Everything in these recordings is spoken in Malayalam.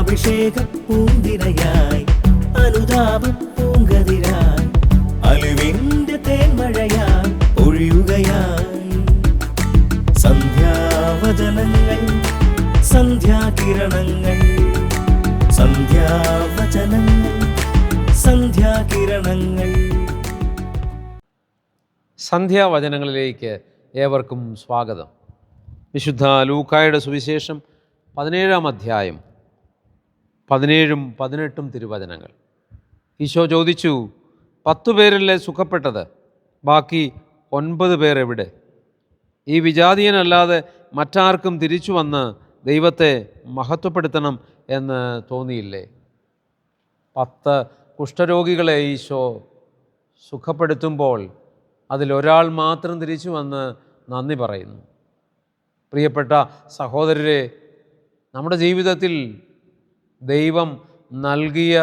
അഭിഷേക പൂന്തിരയായി അനുതാപ പൂങ്കതിരായി അലിവിന്റെ തേന്മഴയായി ഒഴിയുകയായി സന്ധ്യാവചനങ്ങൾ സന്ധ്യാകിരണങ്ങൾ സന്ധ്യാവചനങ്ങൾ സന്ധ്യാകിരണങ്ങൾ. സന്ധ്യാവചനങ്ങളിലേക്ക് ഏവർക്കും സ്വാഗതം. വിശുദ്ധ ലൂക്കായുടെ സുവിശേഷം 17-ാം അധ്യായം 17-18 തിരുവചനങ്ങൾ. ഈശോ ചോദിച്ചു, 10 പേരല്ലേ സുഖപ്പെട്ടത്? ബാക്കി 9 പേർ എവിടെ? ഈ വിജാതീയനല്ലാതെ മറ്റാർക്കും തിരിച്ചു വന്ന് ദൈവത്തെ മഹത്വപ്പെടുത്തണം എന്ന് തോന്നിയില്ലേ? 10 കുഷ്ഠരോഗികളെ ഈശോ സുഖപ്പെടുത്തുമ്പോൾ അതിലൊരാൾ മാത്രം തിരിച്ചു വന്ന് നന്ദി പറയുന്നു. പ്രിയപ്പെട്ട സഹോദരരെ, നമ്മുടെ ജീവിതത്തിൽ ദൈവം നൽകിയ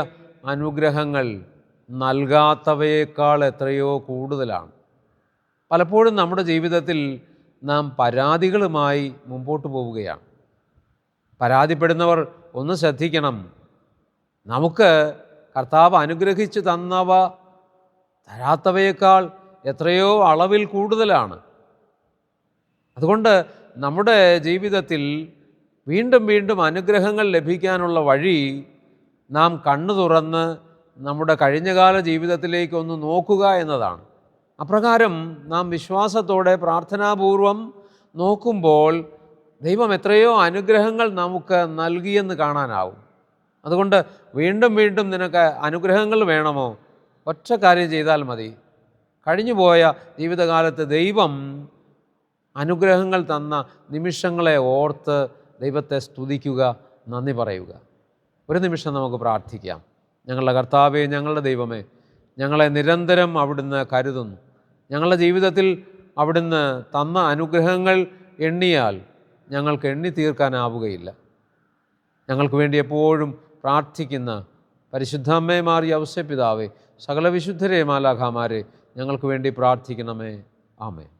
അനുഗ്രഹങ്ങൾ നൽകാത്തവയേക്കാൾ എത്രയോ കൂടുതലാണ്. പലപ്പോഴും നമ്മുടെ ജീവിതത്തിൽ നാം പരാതികളുമായി മുമ്പോട്ട് പോവുകയാണ്. പരാതിപ്പെടുന്നവർ ഒന്ന് ശ്രദ്ധിക്കണം, നമുക്ക് കർത്താവ് അനുഗ്രഹിച്ചു തന്നവ തരാത്തവയേക്കാൾ എത്രയോ അളവിൽ കൂടുതലാണ്. അതുകൊണ്ട് നമ്മുടെ ജീവിതത്തിൽ വീണ്ടും വീണ്ടും അനുഗ്രഹങ്ങൾ ലഭിക്കാനുള്ള വഴി നാം കണ്ണു തുറന്ന് നമ്മുടെ കഴിഞ്ഞകാല ജീവിതത്തിലേക്കൊന്ന് നോക്കുക എന്നതാണ്. അപ്രകാരം നാം വിശ്വാസത്തോടെ പ്രാർത്ഥനാപൂർവം നോക്കുമ്പോൾ ദൈവം എത്രയോ അനുഗ്രഹങ്ങൾ നമുക്ക് നൽകിയെന്ന് കാണാനാവും. അതുകൊണ്ട് വീണ്ടും വീണ്ടും നിനക്ക് അനുഗ്രഹങ്ങൾ വേണമോ? ഒറ്റ കാര്യം ചെയ്താൽ മതി. കഴിഞ്ഞുപോയ ജീവിതകാലത്ത് ദൈവം അനുഗ്രഹങ്ങൾ തന്ന നിമിഷങ്ങളെ ഓർത്ത് ദൈവത്തെ സ്തുതിക്കുക, നന്ദി പറയുക. ഒരു നിമിഷം നമുക്ക് പ്രാർത്ഥിക്കാം. ഞങ്ങളുടെ കർത്താവേ, ഞങ്ങളുടെ ദൈവമേ, ഞങ്ങളെ നിരന്തരം അവിടുന്ന് കരുതുന്നു. ഞങ്ങളുടെ ജീവിതത്തിൽ അവിടുന്ന് തന്ന അനുഗ്രഹങ്ങൾ എണ്ണിയാൽ ഞങ്ങൾക്ക് എണ്ണി തീർക്കാനാവുകയില്ല. ഞങ്ങൾക്ക് വേണ്ടി എപ്പോഴും പ്രാർത്ഥിക്കുന്ന പരിശുദ്ധ അമ്മേ മാറിയ ഔസേപ്പിതാവേ, സകല വിശുദ്ധരെ മാലാഖമാരെ ഞങ്ങൾക്ക് വേണ്ടി പ്രാർത്ഥിക്കണമേ. ആമേൻ.